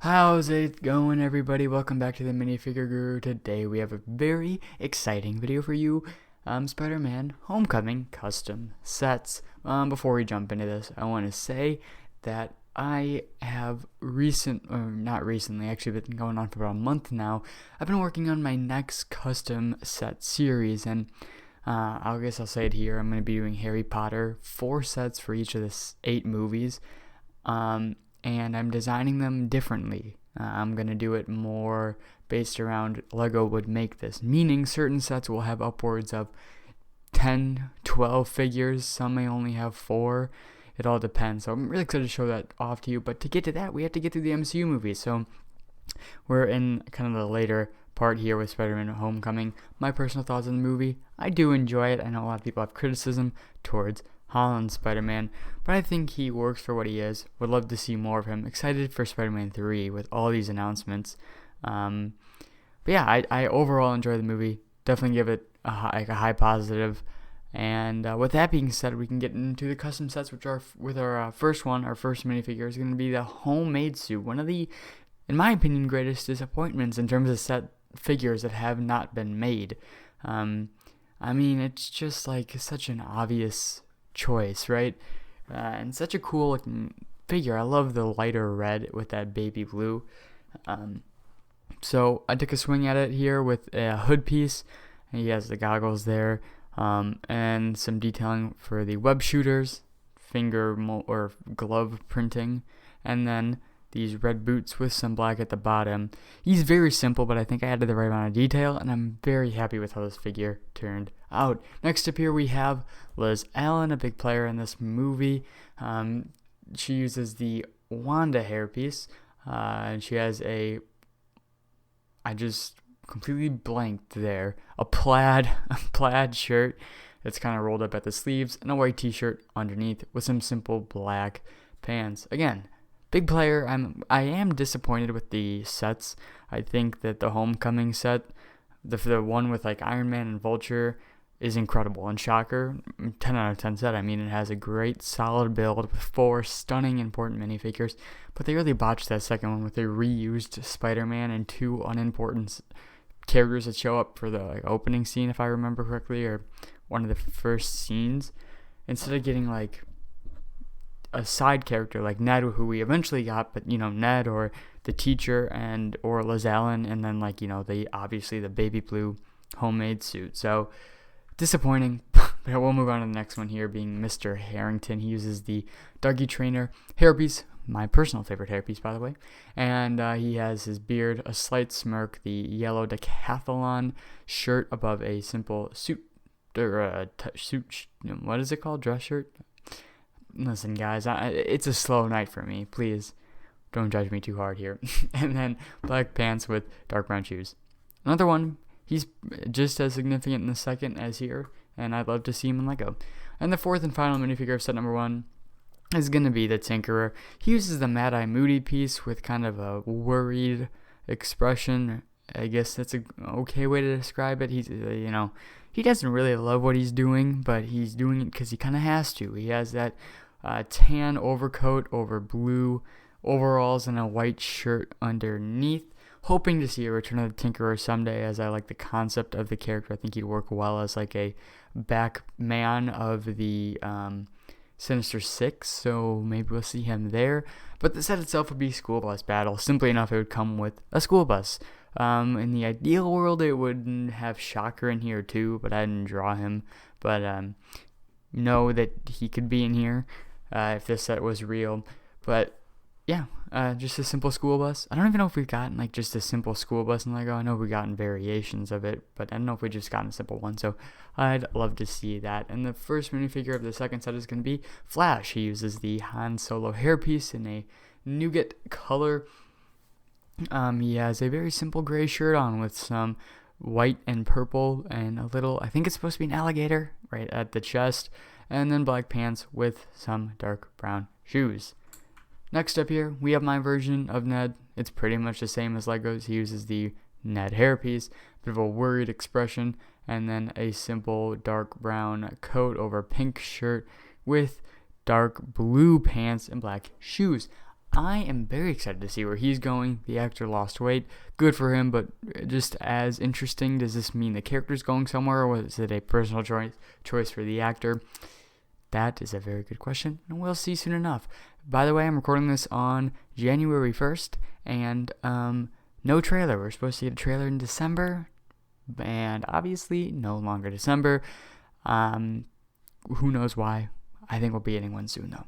How's it going, everybody? Welcome back to the Minifigure Guru. Today we have a very exciting video for you. Spider-Man Homecoming custom sets. Before we jump into this, I want to say that I have not recently, actually been going on for about a month now. I've been working on my next custom set series, and I guess I'll say it here. I'm going to be doing Harry Potter, 4 sets for each of the 8 movies. And I'm designing them differently. I'm going to do it more based around Lego would make this, meaning certain sets will have upwards of 10, 12 figures. Some may only have 4. It all depends. So I'm really excited to show that off to you. But to get to that, we have to get through the MCU movies. So we're in kind of the later part here with Spider-Man Homecoming. My personal thoughts on the movie: I do enjoy it. I know a lot of people have criticism towards Holland's Spider-Man, but I think he works for what he is. Would love to see more of him. Excited for Spider-Man 3 with all these announcements. But yeah, I overall enjoy the movie. Definitely give it a high positive. And with that being said, we can get into the custom sets, which are with our first minifigure is going to be the homemade suit. One of the, in my opinion, greatest disappointments in terms of set figures that have not been made. I mean, it's just like such an obvious choice, right? And such a cool looking figure. I love the lighter red with that baby blue. So I took a swing at it here with a hood piece. He has the goggles there, and some detailing for the web shooters, or glove printing, and then these red boots with some black at the bottom. He's very simple, but I think I added the right amount of detail, and I'm very happy with how this figure turned out. Next up here we have Liz Allen, a big player in this movie. She uses the Wanda hairpiece, and she has I just completely blanked there, a plaid shirt that's kind of rolled up at the sleeves, and a white t-shirt underneath with some simple black pants. Again, big player. I am disappointed with the sets. I think that the Homecoming set, the one with like Iron Man and Vulture, is incredible. And Shocker, 10 out of 10 set. I mean, it has a great solid build with 4 stunning important minifigures, but they really botched that second one with a reused Spider-Man and 2 unimportant characters that show up for the opening scene, if I remember correctly, or one of the first scenes. Instead of getting like a side character like Ned, who we eventually got, but Ned or the teacher or Liz Allen, and then obviously the baby blue homemade suit. So disappointing. But we'll move on to the next one here, being Mr. Harrington. He uses the Dougie Trainer hairpiece, my personal favorite hairpiece, by the way, and he has his beard, a slight smirk, the yellow decathlon shirt above a simple suit, or suit. What is it called? Dress shirt. Listen, guys, it's a slow night for me. Please don't judge me too hard here. And then black pants with dark brown shoes. Another one, he's just as significant in the second as here, and I'd love to see him in Lego. And the fourth and final minifigure of set number 1 is going to be the Tinkerer. He uses the Mad Eye Moody piece with kind of a worried expression. I guess that's an okay way to describe it. He's, he doesn't really love what he's doing, but he's doing it because he kind of has to. He has that tan overcoat over blue overalls and a white shirt underneath. Hoping to see a return of the Tinkerer someday, as I like the concept of the character. I think he'd work well as like a back man of the Sinister Six, so maybe we'll see him there. But the set itself would be School Bus Battle. Simply enough, it would come with a school bus. In the ideal world, it would have Shocker in here too, but I didn't draw him. But know that he could be in here if this set was real. But yeah, just a simple school bus. I don't even know if we've gotten like just a simple school bus in Lego. I know we've gotten variations of it, but I don't know if we just gotten a simple one. So I'd love to see that. And the first minifigure of the second set is going to be Flash. He uses the Han Solo hairpiece in a nougat color. He has a very simple gray shirt on with some white and purple and a little, I think it's supposed to be an alligator right at the chest, and then black pants with some dark brown shoes. Next up here, we have my version of Ned. It's pretty much the same as Lego's. He uses the Ned hairpiece, bit of a worried expression, and then a simple dark brown coat over pink shirt with dark blue pants and black shoes. I am very excited to see where he's going. The actor lost weight. Good for him, but just as interesting, does this mean the character's going somewhere, or was it a personal choice for the actor? That is a very good question, and we'll see soon enough. By the way, I'm recording this on January 1st, and no trailer. We're supposed to get a trailer in December, and obviously no longer December. Who knows why? I think we'll be getting one soon, though.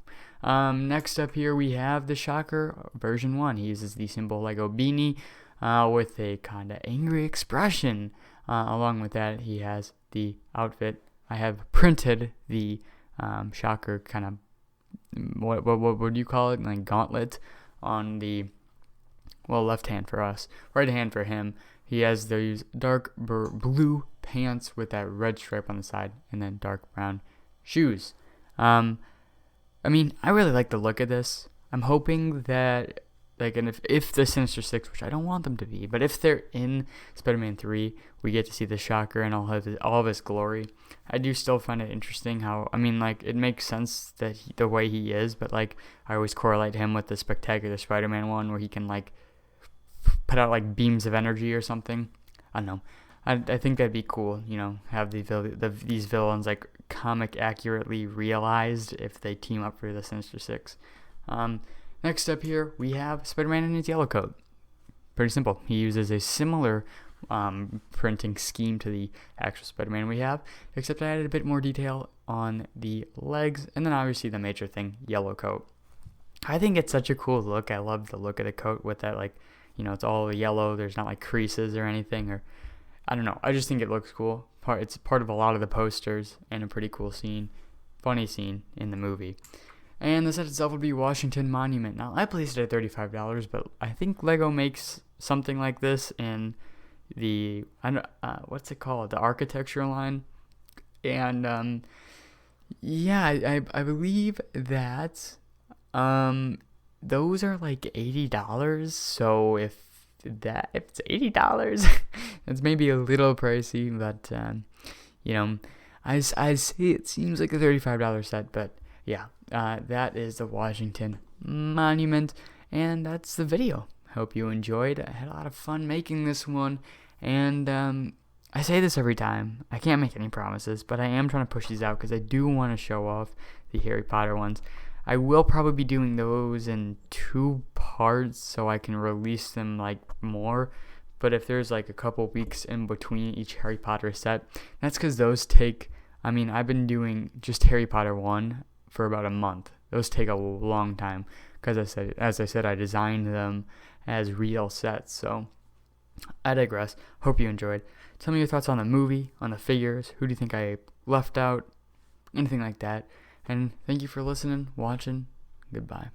Next up here, we have the Shocker version 1. He uses the simple Lego beanie with a kind of angry expression. Along with that, he has the outfit. I have printed the Shocker kind of, what would you call it? Like gauntlet on the, left hand for us, right hand for him. He has these dark blue pants with that red stripe on the side, and then dark brown shoes. I really like the look of this. I'm hoping that, and if the Sinister Six, which I don't want them to be, but if they're in Spider-Man 3, we get to see the Shocker and all of his glory. I do still find it interesting how, it makes sense that the way he is, but, I always correlate him with the Spectacular Spider-Man one where he can, put out, beams of energy or something. I don't know. I think that'd be cool, have these villains, comic accurately realized if they team up for the Sinister Six. Next up here, we have Spider-Man in his yellow coat. Pretty simple. He uses a similar printing scheme to the actual Spider-Man we have, except I added a bit more detail on the legs, and then obviously the major thing, yellow coat. I think it's such a cool look. I love the look of the coat with that, it's all yellow. There's not, creases or anything, or I don't know. I just think it looks cool. It's part of a lot of the posters and a pretty cool scene, funny scene in the movie. And the set itself would be Washington Monument. Now, I placed it at $35, but I think Lego makes something like this in the, what's it called? The architecture line. And, I believe that those are $80. So if it's $80, it's maybe a little pricey, but, I see it seems like a $35 set, but yeah, that is the Washington Monument, and that's the video. Hope you enjoyed. I had a lot of fun making this one, and I say this every time. I can't make any promises, but I am trying to push these out because I do want to show off the Harry Potter ones. I will probably be doing those in 2 parts so I can release them more. But if there's a couple weeks in between each Harry Potter set, that's because those take, I've been doing just Harry Potter 1 for about a month. Those take a long time because as I said, I designed them as real sets. So I digress. Hope you enjoyed. Tell me your thoughts on the movie, on the figures. Who do you think I left out? Anything like that. And thank you for listening, watching. Goodbye.